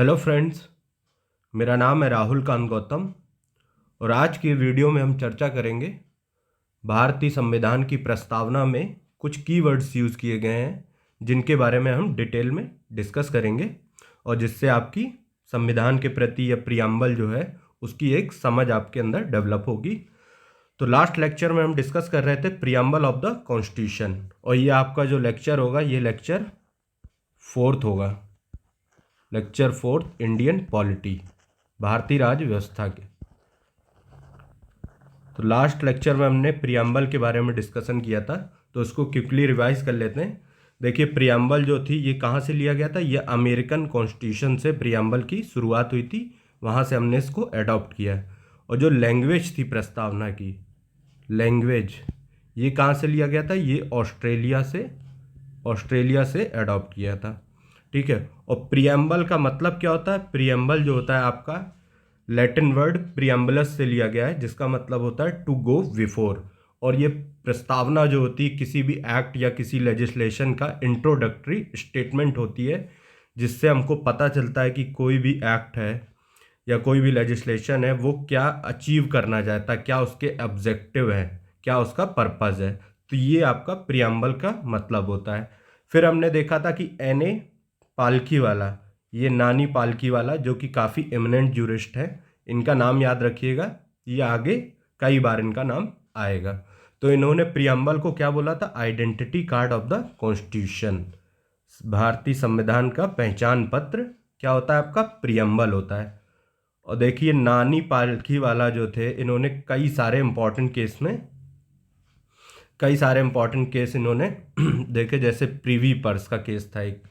Hello friends. मेरा नाम है राहुल कांत गौतम और आज की वीडियो में हम चर्चा करेंगे भारतीय संविधान की प्रस्तावना में कुछ कीवर्ड्स यूज़ किए गए हैं जिनके बारे में हम डिटेल में डिस्कस करेंगे और जिससे आपकी संविधान के प्रति या प्रियम्बल जो है उसकी एक समझ आपके अंदर डेवलप होगी। तो लास्ट लेक्चर में हम डिस्कस कर रहे थे प्रियम्बल ऑफ द कॉन्स्टिट्यूशन और ये आपका जो लेक्चर होगा ये लेक्चर 4th होगा। लेक्चर 4th इंडियन पॉलिटी, भारतीय राज्य व्यवस्था के। तो लास्ट लेक्चर में हमने प्रियम्बल के बारे में डिस्कशन किया था, तो उसको क्विकली रिवाइज कर लेते हैं। देखिए प्रियम्बल जो थी ये कहाँ से लिया गया था, ये अमेरिकन कॉन्स्टिट्यूशन से प्रियम्बल की शुरुआत हुई थी, वहाँ से हमने इसको अडॉप्ट किया है। और जो लैंग्वेज थी प्रस्तावना की, लैंग्वेज ये कहाँ से लिया गया था, ये ऑस्ट्रेलिया से अडॉप्ट किया था। ठीक है। और प्रियम्बल का मतलब क्या होता है, प्रियम्बल जो होता है आपका लैटिन वर्ड प्रियम्बलस से लिया गया है जिसका मतलब होता है टू गो बिफोर। और ये प्रस्तावना जो होती है किसी भी एक्ट या किसी लेजिस्लेशन का इंट्रोडक्टरी स्टेटमेंट होती है, जिससे हमको पता चलता है कि कोई भी एक्ट है या कोई भी लेजिस्लेशन है वो क्या अचीव करना चाहता है, क्या उसके ऑब्जेक्टिव है, क्या उसका पर्पज़ है। तो ये आपका प्रियम्बल का मतलब होता है। फिर हमने देखा था कि एन.ए. पालकी वाला, ये नानी पालकी वाला जो कि काफ़ी एमिनेंट जूरिस्ट है, इनका नाम याद रखिएगा, ये आगे कई बार इनका नाम आएगा। तो इन्होंने प्रियम्बल को क्या बोला था, identity card of the constitution, भारतीय संविधान का पहचान पत्र क्या होता है आपका, प्रियम्बल होता है। और देखिए नानी पालकी वाला जो थे, इन्होंने कई सारे इंपॉर्टेंट केस इन्होंने देखे, जैसे प्रिवी पर्स का केस था एक,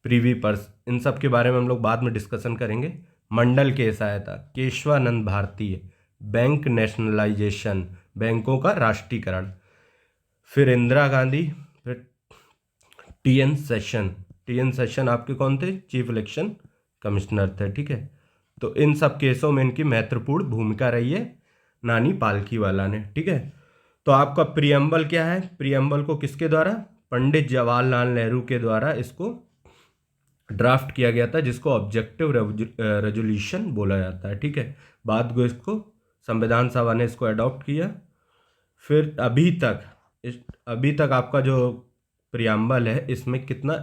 प्रिवी पर्स, इन सब के बारे में हम लोग बाद में डिस्कशन करेंगे। मंडल केस आया था, केशवानंद भारतीय, बैंक नेशनलाइजेशन, बैंकों का राष्ट्रीयकरण, फिर इंदिरा गांधी, फिर टी एन सेशन आपके कौन थे, चीफ इलेक्शन कमिश्नर थे। ठीक है। तो इन सब केसों में इनकी महत्वपूर्ण भूमिका रही है नानी पालकी वाला ने। ठीक है। तो आपका प्रियम्बल क्या है, प्रियम्बल को किसके द्वारा, पंडित जवाहरलाल नेहरू के द्वारा इसको ड्राफ्ट किया गया था, जिसको ऑब्जेक्टिव रेजोल्यूशन बोला जाता है। ठीक है। बाद को इसको संविधान सभा ने इसको अडॉप्ट किया। फिर अभी तक आपका जो प्रियम्बल है इसमें कितना,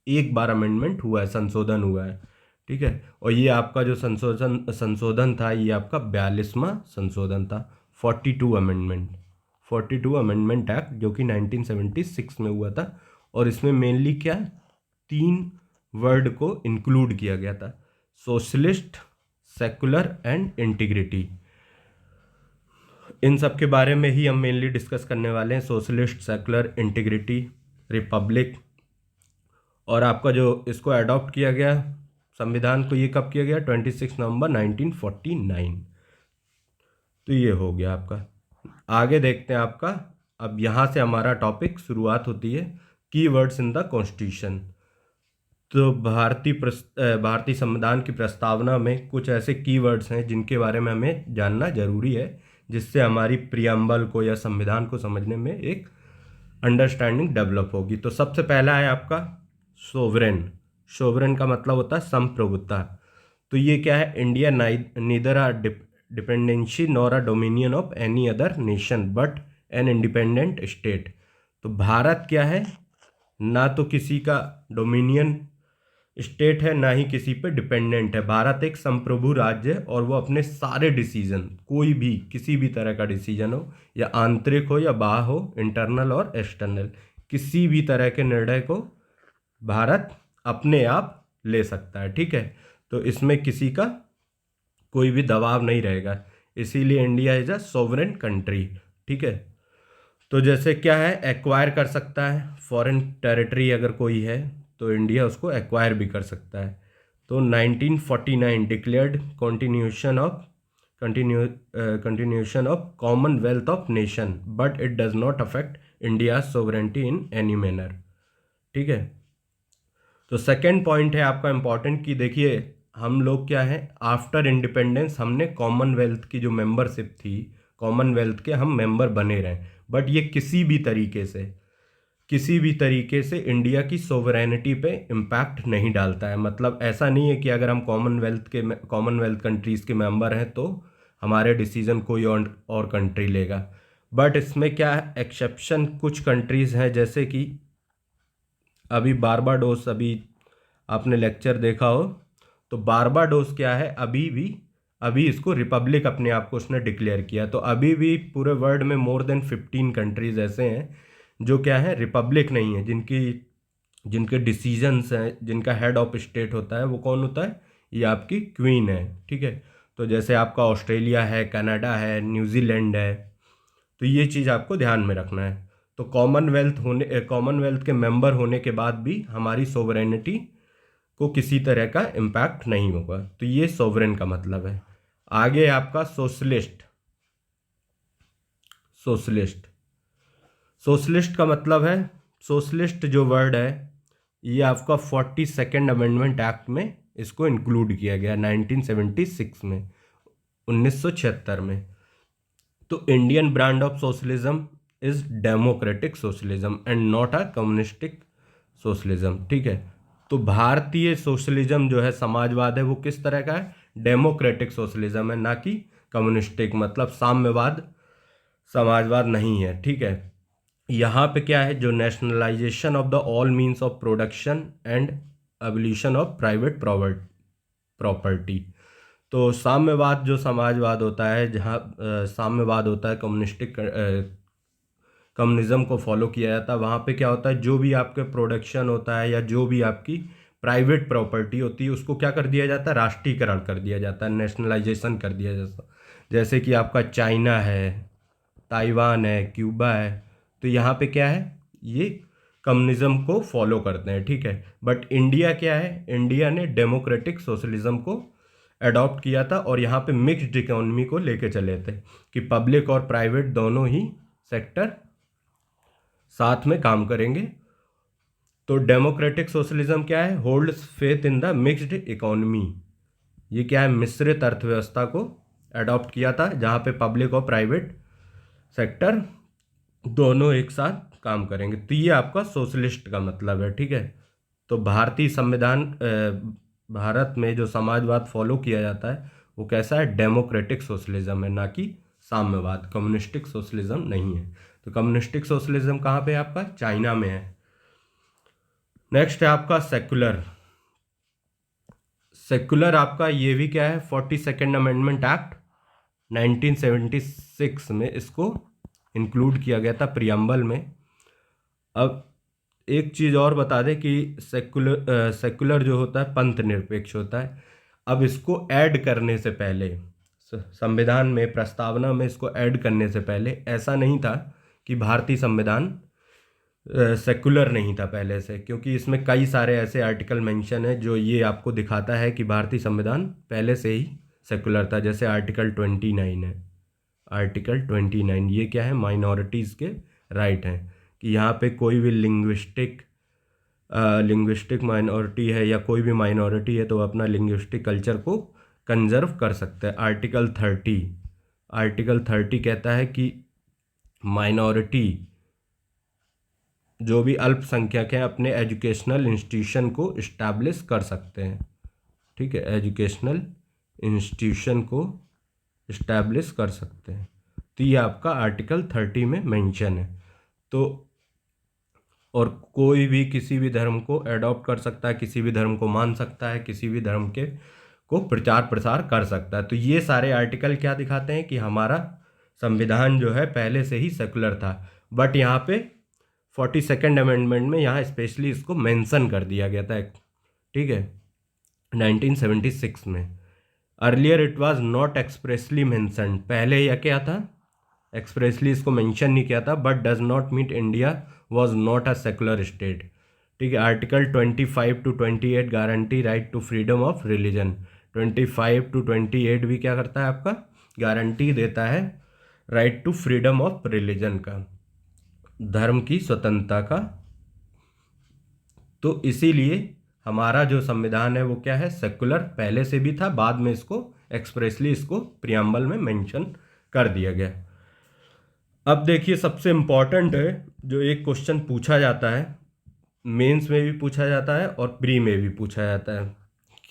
एक बार अमेंडमेंट हुआ है, संशोधन हुआ है। ठीक है। और ये आपका जो संशोधन था ये आपका 42वां संशोधन था, 42 अमेंडमेंट एक्ट, जो कि 1976 में हुआ था। और इसमें मेनली क्या, 3 वर्ड को इंक्लूड किया गया था, सोशलिस्ट, सेकुलर एंड इंटीग्रिटी। इन सब के बारे में ही हम मेनली डिस्कस करने वाले हैं, सोशलिस्ट, सेकुलर, इंटीग्रिटी, रिपब्लिक। और आपका जो इसको अडॉप्ट किया गया संविधान को, ये कब किया गया, 26 नवंबर 1949। तो ये हो गया आपका। आगे देखते हैं आपका, अब यहाँ से हमारा टॉपिक शुरुआत होती है, कीवर्ड्स इन द कॉन्स्टिट्यूशन। तो भारतीय संविधान की प्रस्तावना में कुछ ऐसे कीवर्ड्स हैं जिनके बारे में हमें जानना जरूरी है, जिससे हमारी प्रियम्बल को या संविधान को समझने में एक अंडरस्टैंडिंग डेवलप होगी। तो सबसे पहला है आपका सोवरेन। सोवरेन का मतलब होता है संप्रभुता। तो ये क्या है, India neither a dependency nor a dominion of any other nation but an independent state. तो भारत क्या है, ना तो किसी का डोमिनियन स्टेट है, ना ही किसी पे डिपेंडेंट है। भारत एक संप्रभु राज्य है और वो अपने सारे डिसीजन, कोई भी किसी भी तरह का डिसीजन हो, या आंतरिक हो या बाह्य हो, इंटरनल और एक्सटर्नल, किसी भी तरह के निर्णय को भारत अपने आप ले सकता है। ठीक है। तो इसमें किसी का कोई भी दबाव नहीं रहेगा, इसीलिए India is a sovereign country. ठीक है। तो जैसे क्या है, एक्वायर कर सकता है, फॉरेन टेरिटरी अगर कोई है तो इंडिया उसको एक्वायर भी कर सकता है। तो 1949 declared continuation of Commonwealth of nation but it does not affect India sovereignty in any manner. ठीक है। तो सेकेंड पॉइंट है आपका इम्पॉर्टेंट, कि देखिए हम लोग क्या है, आफ्टर इंडिपेंडेंस हमने कॉमनवेल्थ की जो मेंबरशिप थी, कॉमनवेल्थ के हम मेंबर बने रहे, बट ये किसी भी तरीके से किसी भी तरीके से इंडिया की सोवरेनिटी पे इम्पैक्ट नहीं डालता है। मतलब ऐसा नहीं है कि अगर हम कॉमनवेल्थ कंट्रीज़ के मेंबर हैं तो हमारे डिसीजन कोई और कंट्री लेगा। बट इसमें क्या है, एक्सेप्शन कुछ कंट्रीज़ हैं, जैसे कि अभी बारबाडोस, अभी आपने लेक्चर देखा हो तो बारबाडोस क्या है, अभी इसको रिपब्लिक अपने आप को उसने डिक्लेयर किया। तो अभी भी पूरे वर्ल्ड में मोर देन 15 कंट्रीज ऐसे हैं जो क्या है, रिपब्लिक नहीं है, जिनके डिसीजंस हैं, जिनका हेड ऑफ स्टेट होता है वो कौन होता है, ये आपकी क्वीन है। ठीक है, तो जैसे आपका ऑस्ट्रेलिया है, कनाडा है, न्यूजीलैंड है, तो ये चीज़ आपको ध्यान में रखना है। तो कॉमनवेल्थ के मेंबर होने के बाद भी हमारी सोवरेनिटी को किसी तरह का इम्पैक्ट नहीं होगा। तो ये सोवरेन का मतलब है। आगे आपका सोशलिस्ट। सोशलिस्ट सोशलिस्ट का मतलब है, सोशलिस्ट जो वर्ड है ये आपका 42nd अमेंडमेंट एक्ट में इसको इंक्लूड किया गया 1976 में, 1976 में। तो Indian brand of socialism is democratic socialism and not a communistic socialism. ठीक है, तो भारतीय सोशलिज्म जो है, समाजवाद है, वो किस तरह का है, डेमोक्रेटिक सोशलिज्म है, ना कि कम्युनिस्टिक, मतलब साम्यवाद समाजवाद नहीं है। ठीक है, यहाँ पे क्या है, जो nationalisation of the all means of production and abolition of private property. तो साम्यवाद जो समाजवाद होता है, जहाँ साम्यवाद होता है, कम्युनिज्म को फॉलो किया जाता है, वहाँ पे क्या होता है, जो भी आपके प्रोडक्शन होता है या जो भी आपकी प्राइवेट प्रॉपर्टी होती है उसको क्या कर दिया जाता है, राष्ट्रीयकरण कर दिया जाता है, नेशनलाइजेशन कर दिया जाता है। जैसे कि आपका चाइना है, ताइवान है, क्यूबा है, तो यहाँ पे क्या है, ये कम्युनिज्म को फॉलो करते हैं। ठीक है, बट इंडिया क्या है, इंडिया ने डेमोक्रेटिक सोशलिज्म को अडॉप्ट किया था और यहाँ पे मिक्स्ड इकोनॉमी को लेके चले थे कि पब्लिक और प्राइवेट दोनों ही सेक्टर साथ में काम करेंगे। तो डेमोक्रेटिक सोशलिज्म क्या है, holds faith in the mixed economy. ये क्या है, मिश्रित अर्थव्यवस्था को अडॉप्ट किया था जहाँ पे पब्लिक और प्राइवेट सेक्टर दोनों एक साथ काम करेंगे। तो ये आपका सोशलिस्ट का मतलब है। ठीक है, तो भारतीय संविधान भारत में जो समाजवाद फॉलो किया जाता है वो कैसा है, डेमोक्रेटिक सोशलिज्म है, ना कि साम्यवाद, कम्युनिस्टिक सोशलिज्म नहीं है। तो कम्युनिस्टिक सोशलिज्म कहाँ पे है आपका, चाइना में है। नेक्स्ट है आपका सेकुलर। सेकुलर आपका ये भी क्या है, 42nd अमेंडमेंट एक्ट 1976 में इसको इंक्लूड किया गया था प्रियम्बल में। अब एक चीज़ और बता दें कि सेकुलर जो होता है पंथ निरपेक्ष होता है। अब इसको ऐड करने से पहले, संविधान में प्रस्तावना में इसको ऐड करने से पहले ऐसा नहीं था कि भारतीय संविधान सेकुलर नहीं था पहले से, क्योंकि इसमें कई सारे ऐसे आर्टिकल मेंशन है जो ये आपको दिखाता है कि भारतीय संविधान पहले से ही सेकुलर था। जैसे आर्टिकल 29 है, आर्टिकल 29 ये क्या है, माइनॉरिटीज़ के राइट हैं कि यहाँ पे कोई भी लिंग्विस्टिक माइनॉरिटी है या कोई भी माइनॉरिटी है तो अपना लिंग्विस्टिक कल्चर को कंजर्व कर सकता है। आर्टिकल 30 कहता है कि माइनॉरिटी जो भी अल्पसंख्यक हैं अपने एजुकेशनल इंस्टीट्यूशन को इस्टेब्लिश कर सकते हैं। ठीक है, एजुकेशनल इंस्टीट्यूशन को इस्टेब्लिश कर सकते हैं। तो ये आपका आर्टिकल 30 में मेंशन है। तो और कोई भी किसी भी धर्म को अडॉप्ट कर सकता है, किसी भी धर्म को मान सकता है, किसी भी धर्म के को प्रचार प्रसार कर सकता है। तो ये सारे आर्टिकल क्या दिखाते हैं कि हमारा संविधान जो है पहले से ही सेकुलर था। बट यहाँ पे 42nd अमेंडमेंट में यहाँ स्पेशली इसको मेंशन कर दिया गया था। ठीक है, 1976 में। Earlier it was not expressly mention, पहले यह क्या था, एक्सप्रेसली इसको मेंशन नहीं किया था। But does not mean India was not a secular state. ठीक है, article 25 to 28 guarantee right to freedom of religion. 25 to 28 भी क्या करता है, आपका गारंटी देता है right to freedom of religion का, धर्म की स्वतंत्रता का। तो इसीलिए हमारा जो संविधान है वो क्या है, सेकुलर पहले से भी था, बाद में इसको एक्सप्रेसली इसको प्रियम्बल में मेंशन कर दिया गया। अब देखिए सबसे इम्पॉर्टेंट है जो एक क्वेश्चन पूछा जाता है, मेंस में भी पूछा जाता है और प्री में भी पूछा जाता है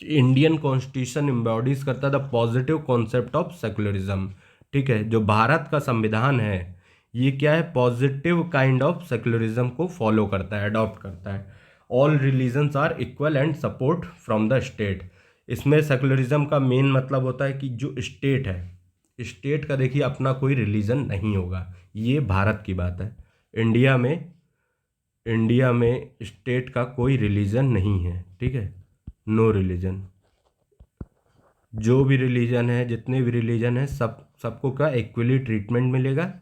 कि इंडियन कॉन्स्टिट्यूशन इम्बॉडीज करता है the positive concept of secularism. ठीक है, जो भारत का संविधान है ये क्या है, पॉजिटिव काइंड ऑफ सेकुलरिज्म को फॉलो करता है, अडॉप्ट करता है। All religions are equal and support from the state. इसमें सेकुलरिज्म का मेन मतलब होता है कि जो स्टेट है, स्टेट का देखिए अपना कोई रिलीजन नहीं होगा। ये भारत की बात है। इंडिया में स्टेट का कोई रिलीजन नहीं है। ठीक है, नो रिलीजन। जो भी रिलीजन है, जितने भी रिलीजन है, सबको का इक्वली ट्रीटमेंट मिलेगा।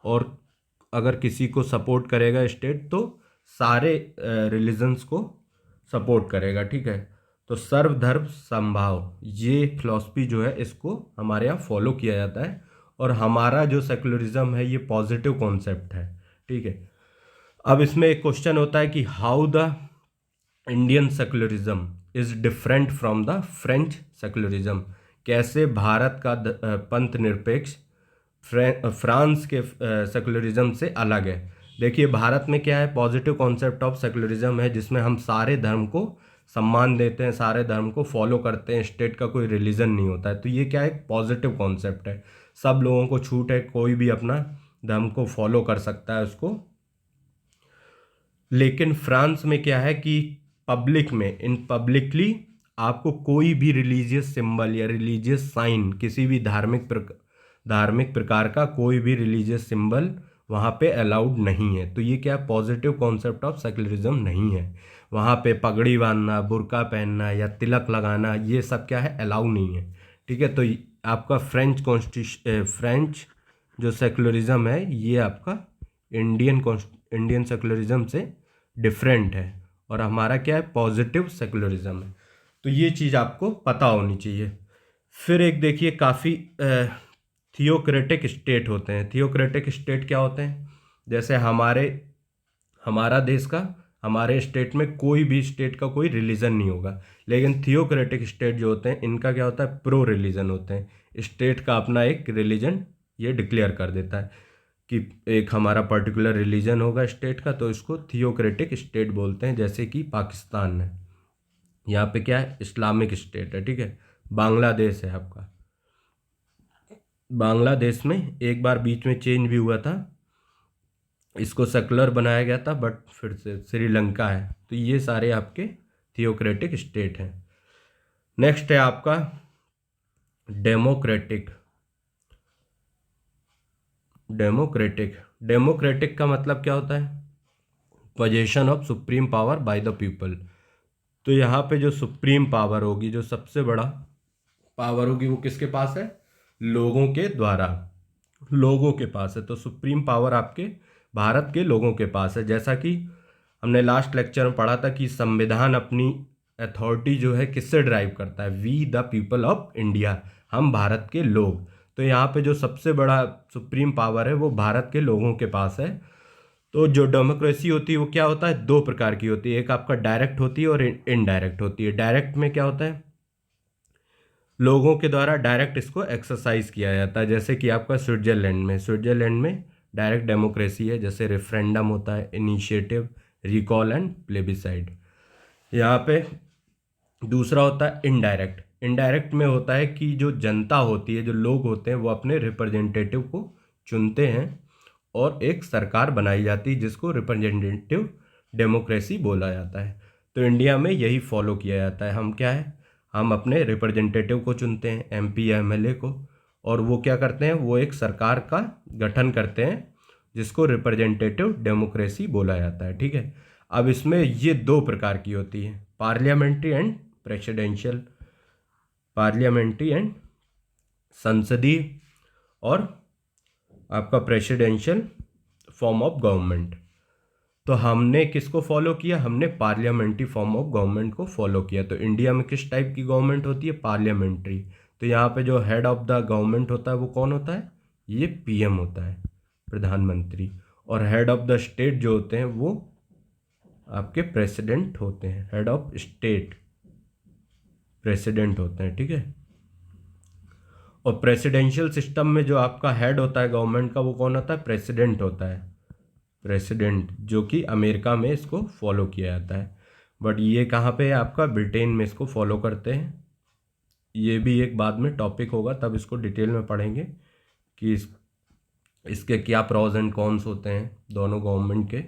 और अगर किसी को सपोर्ट करेगा स्टेट तो सारे रिलीजन्स को सपोर्ट करेगा। ठीक है, तो सर्वधर्म समभाव ये फिलॉसफी जो है इसको हमारे यहाँ फॉलो किया जाता है। और हमारा जो सेकुलरिज्म है ये पॉजिटिव कॉन्सेप्ट है। ठीक है, अब इसमें एक क्वेश्चन होता है कि how the Indian secularism is different from the French secularism. कैसे भारत का पंथ निरपेक्ष फ्रांस के सेकुलरिज्म से अलग है। देखिए भारत में क्या है, पॉजिटिव कॉन्सेप्ट ऑफ सेकुलरिज्म है जिसमें हम सारे धर्म को सम्मान देते हैं, सारे धर्म को फॉलो करते हैं, स्टेट का कोई रिलीजन नहीं होता है। तो ये क्या है, पॉजिटिव कॉन्सेप्ट है। सब लोगों को छूट है, कोई भी अपना धर्म को फॉलो कर सकता है उसको। लेकिन फ्रांस में क्या है कि पब्लिक में, इन पब्लिकली आपको कोई भी रिलीजियस सिंबल या रिलीजियस साइन, किसी भी धार्मिक प्रकार का कोई भी रिलीजियस सिंबल वहाँ पे अलाउड नहीं है। तो ये क्या पॉजिटिव कॉन्सेप्ट ऑफ सेकुलरिज्म नहीं है। वहाँ पे पगड़ी बांधना, बुर्का पहनना या तिलक लगाना ये सब क्या है, अलाउ नहीं है। ठीक है, तो आपका फ्रेंच जो सेकुलरिज्म है ये आपका इंडियन सेकुलरिज्म से डिफरेंट है। और हमारा क्या है, पॉजिटिव सेकुलरिज्म है। तो ये चीज़ आपको पता होनी चाहिए। फिर एक देखिए काफ़ी थियोक्रेटिक स्टेट होते हैं। थियोक्रेटिक स्टेट क्या होते हैं, जैसे हमारा देश का, हमारे स्टेट में कोई भी स्टेट का कोई रिलीजन नहीं होगा। लेकिन थियोक्रेटिक स्टेट जो होते हैं इनका क्या होता है, प्रो रिलीजन होते हैं। स्टेट का अपना एक रिलीजन ये डिक्लेयर कर देता है कि एक हमारा पर्टिकुलर रिलीजन होगा स्टेट का, तो इसको थियोक्रेटिक स्टेट बोलते हैं। जैसे कि पाकिस्तान है, यहाँ पे क्या है, इस्लामिक स्टेट है। ठीक है, बांग्लादेश है आपका, बांग्लादेश में एक बार बीच में चेंज भी हुआ था, इसको सेकुलर बनाया गया था, बट फिर से श्रीलंका है। तो ये सारे आपके थियोक्रेटिक स्टेट हैं। नेक्स्ट है आपका डेमोक्रेटिक। डेमोक्रेटिक डेमोक्रेटिक का मतलब क्या होता है, position of supreme power by the people. तो यहाँ पे जो सुप्रीम पावर होगी, जो सबसे बड़ा पावर होगी, वो किसके पास है, लोगों के द्वारा, लोगों के पास है। तो सुप्रीम पावर आपके भारत के लोगों के पास है। जैसा कि हमने लास्ट लेक्चर में पढ़ा था कि संविधान अपनी अथॉरिटी जो है किससे ड्राइव करता है, we the people of India, हम भारत के लोग। तो यहाँ पे जो सबसे बड़ा सुप्रीम पावर है वो भारत के लोगों के पास है। तो जो डेमोक्रेसी होती है वो क्या होता है, दो प्रकार की होती है। एक आपका डायरेक्ट होती है और इनडायरेक्ट होती है। डायरेक्ट में क्या होता है, लोगों के द्वारा डायरेक्ट इसको एक्सरसाइज किया जाता है। जैसे कि आपका स्विट्जरलैंड में डायरेक्ट डेमोक्रेसी है, जैसे रेफरेंडम होता है, इनिशिएटिव, रिकॉल एंड प्लेबिसाइड। यहाँ पे दूसरा होता है इनडायरेक्ट। इनडायरेक्ट में होता है कि जो जनता होती है, जो लोग होते हैं, वो अपने रिप्रेजेंटेटिव को चुनते हैं और एक सरकार बनाई जाती है जिसको रिप्रेजेंटेटिव डेमोक्रेसी बोला जाता है। तो इंडिया में यही फॉलो किया जाता है। हम क्या है, हम अपने रिप्रेजेंटेटिव को चुनते हैं, एमपी या एमएलए को, और वो क्या करते हैं, वो एक सरकार का गठन करते हैं जिसको रिप्रेजेंटेटिव डेमोक्रेसी बोला जाता है। ठीक है, अब इसमें ये दो प्रकार की होती है, parliamentary and presidential. Parliamentary and संसदीय, और आपका प्रेसिडेंशियल फॉर्म ऑफ गवर्नमेंट। तो हमने किसको फॉलो किया, हमने पार्लियामेंट्री फॉर्म ऑफ गवर्नमेंट को फॉलो किया। तो इंडिया में किस टाइप की गवर्नमेंट होती है, पार्लियामेंट्री। तो यहाँ पे जो हेड ऑफ द गवर्नमेंट होता है वो कौन होता है, ये पीएम होता है, प्रधानमंत्री। और हेड ऑफ द स्टेट जो होते हैं वो आपके प्रेसिडेंट होते हैं, हेड ऑफ स्टेट प्रेसिडेंट होते हैं। ठीक है, और प्रेसिडेंशियल सिस्टम में जो आपका हेड होता है गवर्नमेंट का वो कौन होता है? प्रेसिडेंट होता है, प्रेसिडेंट, जो कि अमेरिका में इसको फॉलो किया जाता है। बट ये कहाँ पे है आपका? ब्रिटेन में इसको फॉलो करते हैं। ये भी एक बाद में टॉपिक होगा, तब इसको डिटेल में पढ़ेंगे कि इसके क्या प्रॉज एंड कॉन्स होते हैं दोनों गवर्नमेंट के।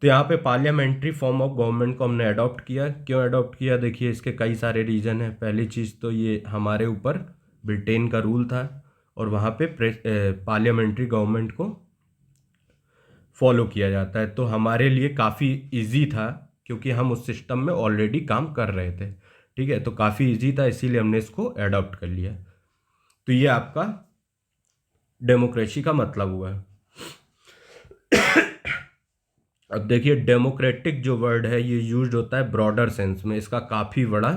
तो यहाँ पे पार्लियामेंट्री फॉर्म ऑफ गवर्नमेंट को हमने अडॉप्ट किया। क्यों अडॉप्ट किया? देखिए इसके कई सारे रीज़न हैं। पहली चीज़ तो ये हमारे ऊपर ब्रिटेन का रूल था और वहाँ पे पार्लियामेंट्री गवर्नमेंट को फॉलो किया जाता है, तो हमारे लिए काफ़ी इजी था क्योंकि हम उस सिस्टम में ऑलरेडी काम कर रहे थे। ठीक है, तो काफ़ी इजी था, इसीलिए हमने इसको अडॉप्ट कर लिया। तो ये आपका डेमोक्रेसी का मतलब हुआ है। अब देखिए डेमोक्रेटिक जो वर्ड है ये यूज्ड होता है ब्रॉडर सेंस में, इसका काफ़ी बड़ा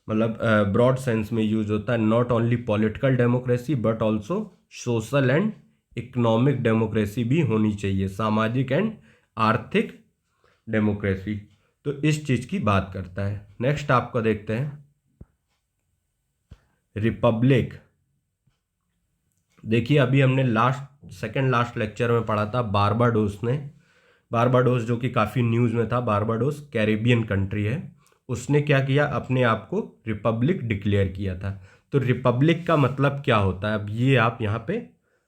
मतलब ब्रॉड सेंस में यूज होता है। Not only political democracy but also social and economic democracy भी होनी चाहिए, सामाजिक एंड आर्थिक डेमोक्रेसी। तो इस चीज़ की बात करता है। नेक्स्ट आपको देखते हैं रिपब्लिक। देखिए अभी हमने सेकंड लास्ट लेक्चर में पढ़ा था बारबाडोस जो कि काफ़ी न्यूज़ में था। बारबाडोस कैरेबियन कंट्री है, उसने क्या किया? अपने आप को रिपब्लिक डिक्लेयर किया था। तो रिपब्लिक का मतलब क्या होता है, अब ये आप यहाँ पे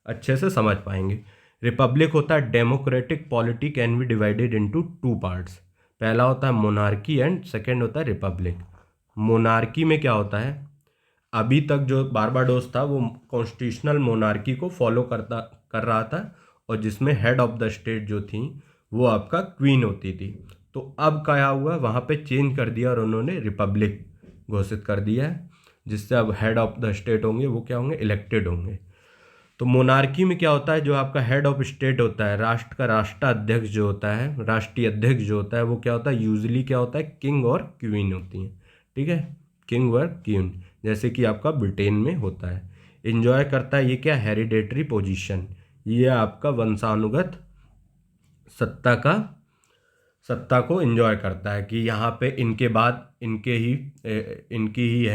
अच्छे से समझ पाएंगे। रिपब्लिक होता है democratic polity can be divided into two parts. पहला होता है मोनार्की एंड सेकंड होता है रिपब्लिक। मोनार्की में क्या होता है? अभी तक जो बारबाडोस था वो कॉन्स्टिट्यूशनल मोनार्की को फॉलो कर रहा था और जिसमें हेड ऑफ द स्टेट जो थी वो आपका क्वीन होती थी। तो अब क्या हुआ, वहाँ पे चेंज कर दिया और उन्होंने रिपब्लिक घोषित कर दिया है, जिससे अब हेड ऑफ द स्टेट होंगे वो क्या होंगे? इलेक्टेड होंगे। तो मोनार्की में क्या होता है? जो आपका हेड ऑफ स्टेट होता है, राष्ट्र का राष्ट्राध्यक्ष जो होता है, राष्ट्रीय अध्यक्ष जो होता है, वो क्या होता है? यूजली क्या होता है? किंग और क्वीन होती हैं। ठीक है, किंग और क्वीन, जैसे कि आपका ब्रिटेन में होता है। इंजॉय करता है ये क्या? हेरिडेटरी पोजीशन, ये आपका वंशानुगत सत्ता को एंजॉय करता है कि यहाँ पे इनके बाद इनकी ही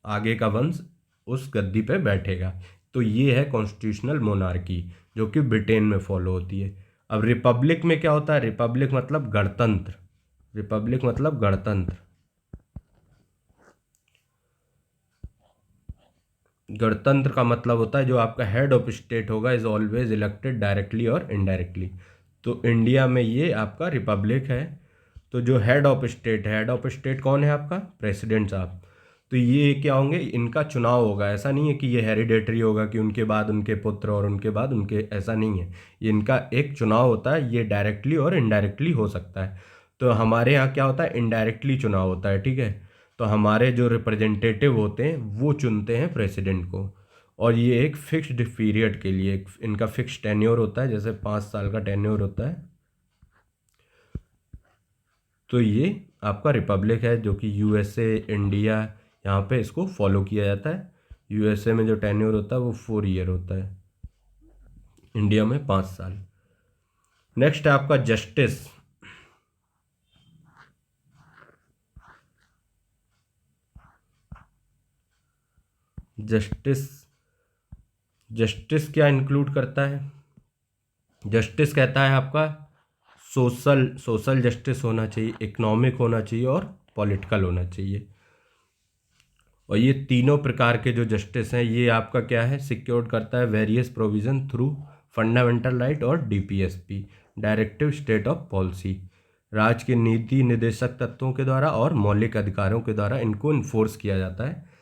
आगे का वंश उस गद्दी पे बैठेगा। तो ये है कॉन्स्टिट्यूशनल मोनार्की जो कि ब्रिटेन में फॉलो होती है। अब रिपब्लिक में क्या होता है? रिपब्लिक मतलब गणतंत्र। रिपब्लिक मतलब गणतंत्र। गणतंत्र का मतलब होता है जो आपका हेड ऑफ स्टेट होगा इज ऑलवेज इलेक्टेड डायरेक्टली और इनडायरेक्टली। तो इंडिया में ये आपका रिपब्लिक है। तो जो हेड ऑफ स्टेट कौन है? आपका प्रेसिडेंट साहब। तो ये क्या होंगे? इनका चुनाव होगा। ऐसा नहीं है कि ये हेरिडेटरी होगा कि उनके बाद उनके पुत्र और उनके बाद उनके, ऐसा नहीं है। ये इनका एक चुनाव होता है, ये डायरेक्टली और इनडायरेक्टली हो सकता है। तो हमारे यहाँ क्या होता है? इनडायरेक्टली चुनाव होता है। ठीक है, तो हमारे जो रिप्रेजेंटेटिव होते हैं वो चुनते हैं प्रेसिडेंट को, और ये एक फिक्स्ड पीरियड के लिए इनका फिक्स टेन्योर होता है, जैसे 5 साल का टेन्योर होता है। तो ये आपका रिपब्लिक है जो कि यूएसए, इंडिया, यहाँ पे इसको फॉलो किया जाता है। यूएसए में जो टेन्योर होता है वो 4 ईयर होता है, इंडिया में 5 साल। नेक्स्ट है आपका जस्टिस। जस्टिस जस्टिस क्या इंक्लूड करता है? जस्टिस कहता है आपका सोशल जस्टिस होना चाहिए, इकोनॉमिक होना चाहिए और पॉलिटिकल होना चाहिए। और ये तीनों प्रकार के जो जस्टिस हैं ये आपका क्या है? सिक्योर्ड करता है various provision through fundamental right और DPSP, directive state of policy, राज्य के नीति निर्देशक तत्वों के द्वारा और मौलिक अधिकारों के द्वारा इनको इन्फोर्स किया जाता है।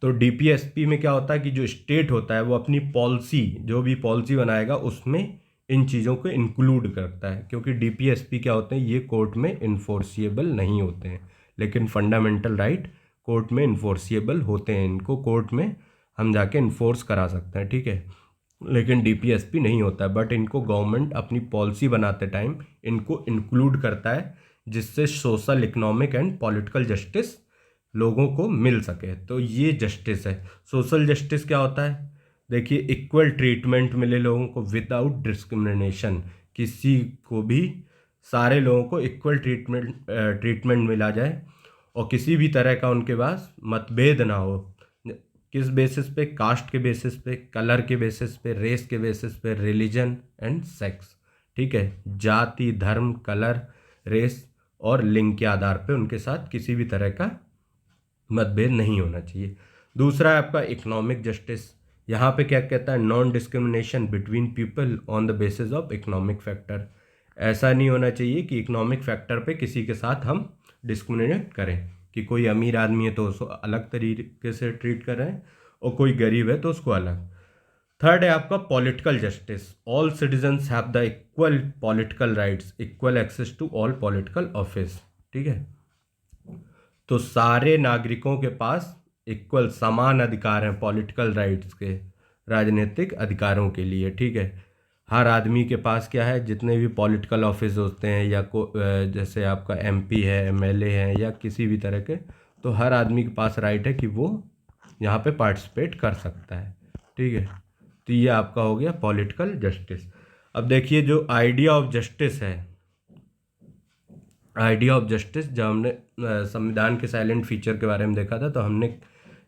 तो डीपीएसपी में क्या होता है कि जो स्टेट होता है वो अपनी पॉलिसी, जो भी पॉलिसी बनाएगा उसमें इन चीज़ों को इंक्लूड करता है, क्योंकि डीपीएसपी क्या होते हैं? ये कोर्ट में इन्फोर्सिएबल नहीं होते हैं, लेकिन फंडामेंटल राइट कोर्ट में इन्फोर्सिएबल होते हैं। इनको कोर्ट में हम जाके इन्फोर्स करा सकते हैं। ठीक है, लेकिन डीपीएसपी नहीं होता है, बट इनको गवर्नमेंट अपनी पॉलिसी बनाते टाइम इनको इंक्लूड करता है, जिससे social, economic and political justice लोगों को मिल सके। तो ये जस्टिस है। सोशल जस्टिस क्या होता है? देखिए इक्वल ट्रीटमेंट मिले लोगों को विदाउट डिस्क्रिमिनेशन, किसी को भी, सारे लोगों को इक्वल ट्रीटमेंट मिला जाए और किसी भी तरह का उनके पास मतभेद ना हो। किस बेसिस पे? कास्ट के बेसिस पे, कलर के बेसिस पे, रेस के बेसिस पे, रिलीजन एंड सेक्स। ठीक है, जाति, धर्म, कलर, रेस और लिंग के आधार पे उनके साथ किसी भी तरह का मतभेद नहीं होना चाहिए। दूसरा है आपका इकोनॉमिक जस्टिस। यहाँ पे क्या कहता है? Non discrimination between people on the basis of economic factor. ऐसा नहीं होना चाहिए कि इकोनॉमिक फैक्टर पे किसी के साथ हम डिस्क्रिमिनेट करें, कि कोई अमीर आदमी है तो उसको अलग तरीके से ट्रीट कर रहे हैं और कोई गरीब है तो उसको अलग। थर्ड है आपका political justice. All citizens have the equal political rights, equal access to all political office. ठीक है, तो सारे नागरिकों के पास इक्वल समान अधिकार हैं पॉलिटिकल राइट्स के, राजनीतिक अधिकारों के लिए। ठीक है, हर आदमी के पास क्या है? जितने भी पॉलिटिकल ऑफिस होते हैं या जैसे आपका एमपी है, एमएलए है या किसी भी तरह के, तो हर आदमी के पास राइट है कि वो यहाँ पे पार्टिसिपेट कर सकता है। ठीक है, तो ये आपका हो गया पॉलिटिकल जस्टिस। अब देखिए जो आइडिया ऑफ जस्टिस है, आइडिया ऑफ जस्टिस, जब हमने संविधान के साइलेंट फीचर के बारे में देखा था तो हमने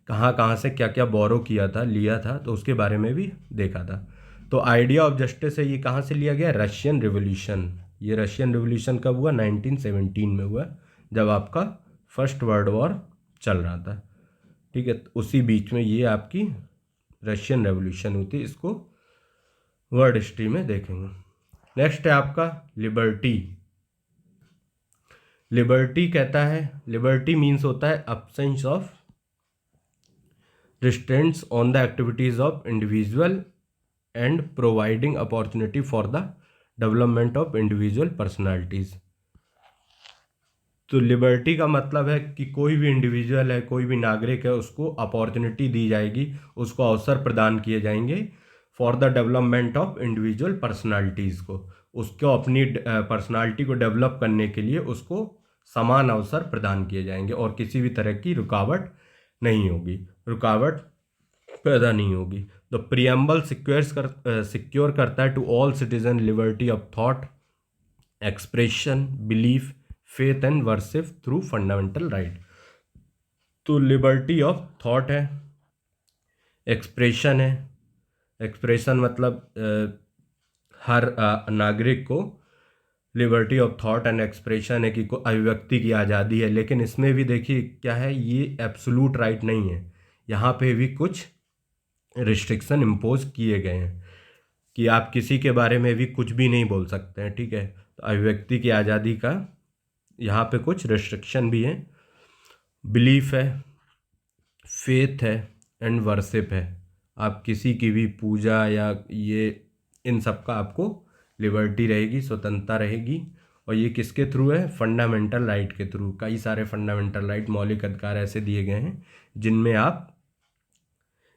कहाँ कहाँ से क्या क्या बोरो किया था, लिया था, तो उसके बारे में भी देखा था। तो आइडिया ऑफ जस्टिस है, ये कहाँ से लिया गया? Russian revolution. ये रशियन रिवॉल्यूशन कब हुआ? 1917 में हुआ, जब आपका फर्स्ट वर्ल्ड वॉर चल रहा था। ठीक है, तो उसी बीच में ये आपकी रशियन रेवोल्यूशन हुई थी। इसको वर्ल्ड हिस्ट्री में देखेंगे। नेक्स्ट है आपका लिबर्टी। लिबर्टी कहता है, लिबर्टी मीन्स होता है absence of restraints on the activities of individual and providing opportunity for the development of individual personalities. तो लिबर्टी का मतलब है कि कोई भी इंडिविजुअल है, कोई भी नागरिक है, उसको अपॉर्चुनिटी दी जाएगी, उसको अवसर प्रदान किए जाएंगे for the development of individual personalities को, उसको अपनी पर्सनालिटी को डेवलप करने के लिए उसको समान अवसर प्रदान किए जाएंगे और किसी भी तरह की रुकावट नहीं होगी, रुकावट पैदा नहीं होगी। द प्रियम्बल सिक्योर करता है to all citizen liberty of thought, expression, belief, faith and worship through fundamental right. तो लिबर्टी ऑफ थॉट है, एक्सप्रेशन है, एक्सप्रेशन मतलब हर नागरिक को liberty of thought and expression है कि अभिव्यक्ति की आज़ादी है, लेकिन इसमें भी देखिए क्या है, ये एब्सोल्यूट राइट नहीं है, यहाँ पे भी कुछ रिस्ट्रिक्शन इम्पोज किए गए हैं कि आप किसी के बारे में भी कुछ भी नहीं बोल सकते हैं। ठीक है, तो अभिव्यक्ति की आज़ादी का यहाँ पे कुछ रिस्ट्रिक्शन भी है। बिलीफ है, फेथ है एंड वर्शिप है, आप किसी की भी पूजा या ये इन सब का आपको लिबर्टी रहेगी, स्वतंत्रता रहेगी। और ये किसके थ्रू है? फंडामेंटल राइट के थ्रू। कई सारे फंडामेंटल राइट, मौलिक अधिकार ऐसे दिए गए हैं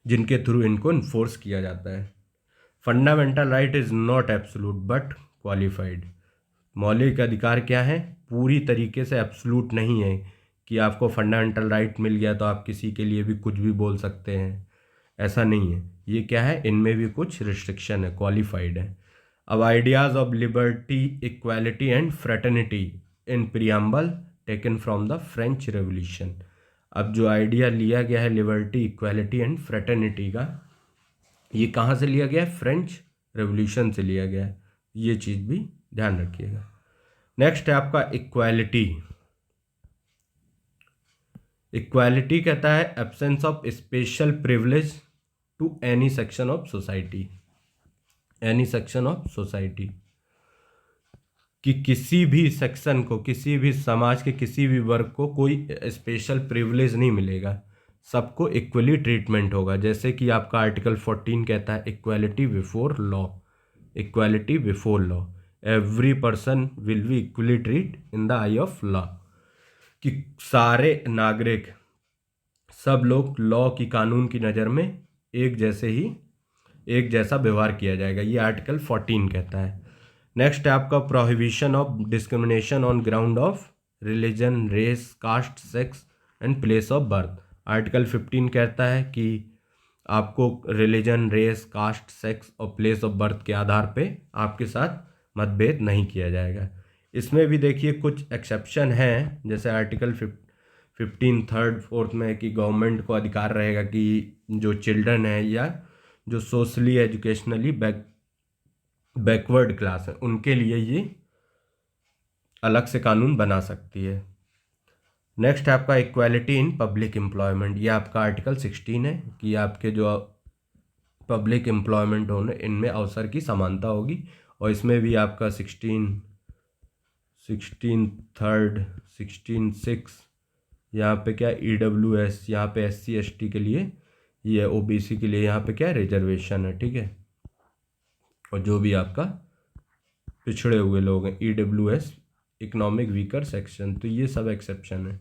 जिनके थ्रू इनको इन्फोर्स किया जाता है। Fundamental right is not absolute but qualified. मौलिक अधिकार क्या है? पूरी तरीके से एब्सोल्यूट नहीं है कि आपको फंडामेंटल राइट मिल गया तो आप किसी के लिए भी कुछ भी बोल सकते हैं, ऐसा नहीं है। ये क्या है? इनमें भी कुछ रिस्ट्रिक्शन है, क्वालिफाइड है। अब ideas of liberty, equality and fraternity in preamble taken from the French revolution. अब जो आइडिया लिया गया है लिबर्टी, इक्वालिटी एंड फ्रेटर्निटी का, ये कहाँ से लिया गया है? फ्रेंच रेवोल्यूशन से लिया गया है, ये चीज़ भी ध्यान रखिएगा। नेक्स्ट है आपका इक्वालिटी। इक्वालिटी कहता है absence of special privilege to any section of society, any section of society, कि किसी भी सेक्शन को, किसी भी समाज के किसी भी वर्ग को कोई स्पेशल प्रिविलेज नहीं मिलेगा, सबको इक्वली ट्रीटमेंट होगा। जैसे कि आपका आर्टिकल 14 कहता है equality before law, equality before law, every person will be equally treat in the I of law, कि सारे नागरिक, सब लोग लॉ की, कानून की नज़र में एक जैसा व्यवहार किया जाएगा, ये आर्टिकल 14 कहता है। नेक्स्ट है आपका prohibition of discrimination on ground of religion, race, caste, sex and place of birth. Article 15 कहता है कि आपको रिलीजन, रेस, कास्ट, सेक्स और प्लेस ऑफ बर्थ के आधार पे आपके साथ मतभेद नहीं किया जाएगा। इसमें भी देखिए कुछ एक्सेप्शन हैं, जैसे आर्टिकल 15 थर्ड फोर्थ में है कि गवर्नमेंट को अधिकार रहेगा कि जो चिल्ड्रन है या जो सोशली एजुकेशनली बैकवर्ड क्लास है उनके लिए ये अलग से कानून बना सकती है। नेक्स्ट है आपका इक्वालिटी इन पब्लिक एम्प्लॉयमेंट। ये आपका आर्टिकल 16 है कि आपके जो पब्लिक एम्प्लॉयमेंट होने इनमें अवसर की समानता होगी। और इसमें भी आपका 16 थर्ड 16 6 यहाँ पे क्या EWS, यहाँ पे SC ST के लिए, ये OBC के लिए यहाँ पे क्या रिजर्वेशन है, ठीक है। और जो भी आपका पिछड़े हुए लोग हैं EWS इकोनॉमिक वीकर सेक्शन, तो ये सब एक्सेप्शन है।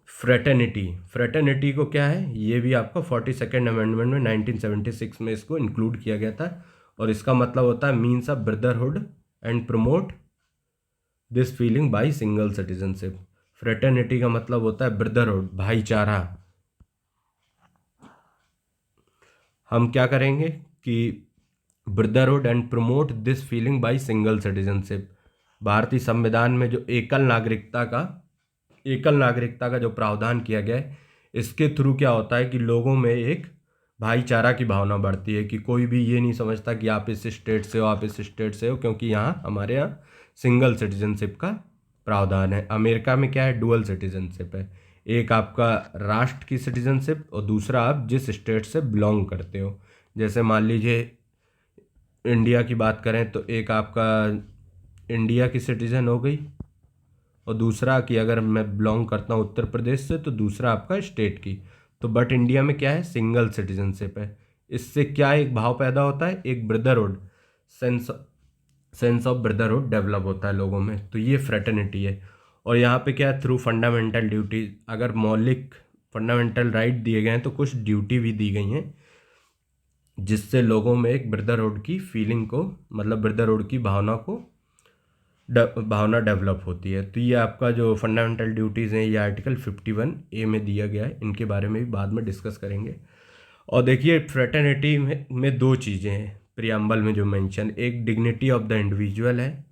फ्रेटर्निटी को क्या है, ये भी आपका 42nd अमेंडमेंट में 1976 में इसको इंक्लूड किया गया था। और इसका मतलब होता है means of brotherhood and promote this feeling by single citizenship. Fraternity का मतलब होता है ब्रदरहुड, भाईचारा। हम क्या करेंगे कि brotherhood and promote this feeling by single citizenship. भारतीय संविधान में जो एकल नागरिकता का जो प्रावधान किया गया है, इसके थ्रू क्या होता है कि लोगों में एक भाईचारा की भावना बढ़ती है कि कोई भी ये नहीं समझता कि आप इस स्टेट से हो, आप इस स्टेट से हो, क्योंकि यहाँ हमारे यहाँ सिंगल सिटीजनशिप का प्रावधान है। अमेरिका में क्या है, डुअल सिटीजनशिप है। एक आपका राष्ट्र की सिटीजनशिप और दूसरा आप जिस स्टेट से बिलोंग करते हो। जैसे मान लीजिए इंडिया की बात करें तो एक आपका इंडिया की सिटीज़न हो गई और दूसरा कि अगर मैं बिलोंग करता हूँ उत्तर प्रदेश से तो दूसरा आपका स्टेट की। तो बट इंडिया में क्या है, सिंगल सिटीजनशिप है। इससे क्या एक भाव पैदा होता है, एक brotherhood, sense of brotherhood develop होता है लोगों में। तो ये फ्रेटर्निटी है। और यहाँ पे क्या है, थ्रू फंडामेंटल ड्यूटीज, अगर मौलिक फंडामेंटल राइट दिए गए हैं तो कुछ ड्यूटी भी दी गई हैं जिससे लोगों में एक ब्रदरहुड की फीलिंग को, मतलब ब्रदरहुड की भावना डेवलप होती है। तो ये आपका जो फंडामेंटल ड्यूटीज़ हैं ये आर्टिकल 51A में दिया गया है। इनके बारे में भी बाद में डिस्कस करेंगे। और देखिए फ्रेटर्निटी में दो चीज़ें हैं प्रियम्बल में जो मेंशन, एक डिग्निटी ऑफ द इंडिविजुअल है,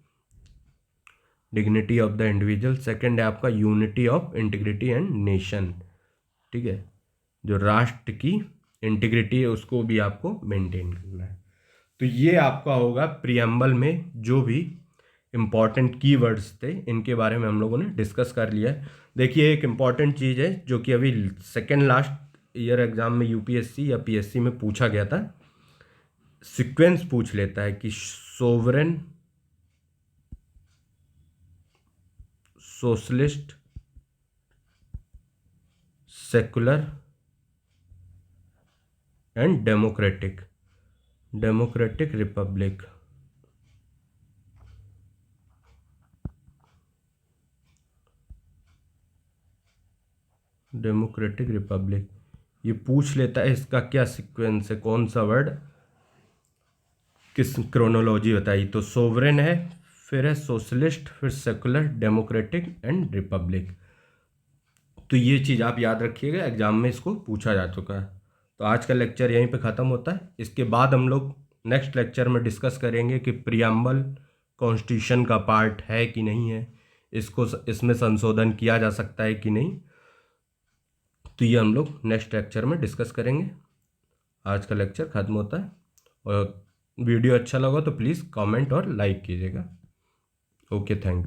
dignity of the individual. Second है आपका unity of integrity and nation, ठीक है। जो राष्ट्र की इंटीग्रिटी है उसको भी आपको मेंटेन करना है। तो ये आपका होगा प्रियम्बल में जो भी इम्पॉर्टेंट कीवर्ड्स थे इनके बारे में हम लोगों ने डिस्कस कर लिया है। देखिए एक इम्पॉर्टेंट चीज़ है जो कि अभी सेकेंड लास्ट ईयर एग्जाम में UPSC या PSC में पूछा गया था, सीक्वेंस पूछ लेता है कि sovereign, socialist, secular and democratic Republic. Democratic Republic ये पूछ लेता है इसका क्या सीक्वेंस है, कौन सा वर्ड किस क्रोनोलॉजी बताई। तो सोवरेन है, फिर है सोशलिस्ट, फिर सेकुलर, डेमोक्रेटिक एंड रिपब्लिक। तो ये चीज़ आप याद रखिएगा, एग्जाम में इसको पूछा जा चुका है। तो आज का लेक्चर यहीं पे ख़त्म होता है। इसके बाद हम लोग नेक्स्ट लेक्चर में डिस्कस करेंगे कि प्रियम्बल कॉन्स्टिट्यूशन का पार्ट है कि नहीं है, इसमें संशोधन किया जा सकता है कि नहीं। तो ये हम लोग नेक्स्ट लेक्चर में डिस्कस करेंगे। आज का लेक्चर ख़त्म होता है। और वीडियो अच्छा लगा तो प्लीज़ कमेंट और लाइक कीजिएगा। Okay, thank you.